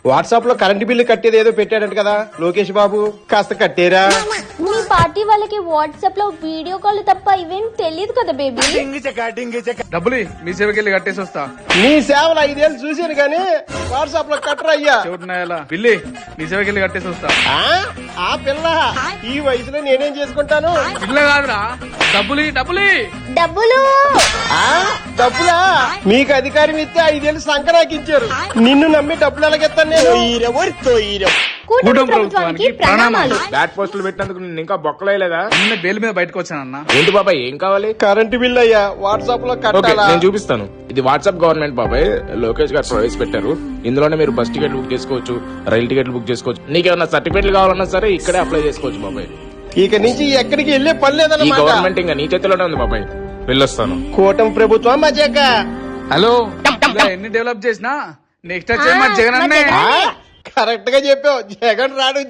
WhatsApp లో current bill కట్టేది ఏదో పెట్టాడంట కదా లోకేష్ బాబు, కాస్త కట్టేరా. మీ పార్టీ వాళ్ళకి వాట్సాప్ లో వీడియో కాల్ తప్ప ఇవేం తెలియదు కదా బేబీ. డబ్బులు మీ సేవకెళ్ళి కట్టేసి వస్తా. నీ సేవలు 5 ఏళ్ళు చూశాను కానీ వాట్సాప్ లో కట్టరా అయ్యా. చెవిటినాయాలా బిల్లి నీ సేవకెళ్ళి కట్టేసి వస్తా. ఆ పిల్ల ఈ వయసులో నేనేం చేసుకుంటాను. పిల్ల కాదురా, డబ్బులు డబ్బులు డబ్బులా? మీకు అధికారం ఇస్తే 5 ఏళ్ళు సంకరాకించారు. నిన్ను నమ్మి డబ్బులు ఎలాగెత్తాను నేను? కూటమి ప్రభుత్వానికి ప్రణామాలు. బ్యాట్ పోస్టులు పెట్టినందుకు నిన్ను ఇంకా బొక్కలేదా? నిన్న బెయిల్ మీద బయటకు వచ్చానన్నా. ఏంటి బాబాయ్, ఏం కావాలి? కరెంటు బిల్లు అయ్యా, వాట్సాప్ లో ఓకే, కట్టాలా? నేను చూపిస్తాను. ఇది వాట్సాప్ గవర్నమెంట్ బాబాయ్, లోకేష్ గారు ప్రవేశపెట్టారు. ఇందులోనే మీరు బస్ టికెట్లు బుక్ చేసుకోవచ్చు, రైలు టికెట్లు బుక్ చేసుకోవచ్చు. నీకేమన్నా సర్టిఫికెట్లు కావాలన్నా సరే ఇక్కడే అప్లై చేసుకోవచ్చు బాబాయ్. ఇక నుంచి ఎక్కడికి వెళ్లే పని ఈ లేదన్నమాట. గవర్నమెంట్ ఇంకా నీ చేతిలోనే ఉంది బాబాయ్. వెళ్ళొస్తాను. కూటమి ప్రభుత్వం మజాక. హలో, ఇలా ఎన్ని డెవలప్ చేసినా నెక్స్ట్ వచ్చే మా జగన్ అన్నే. కరెక్ట్ గా చెప్పావు. జగన్ రాడు.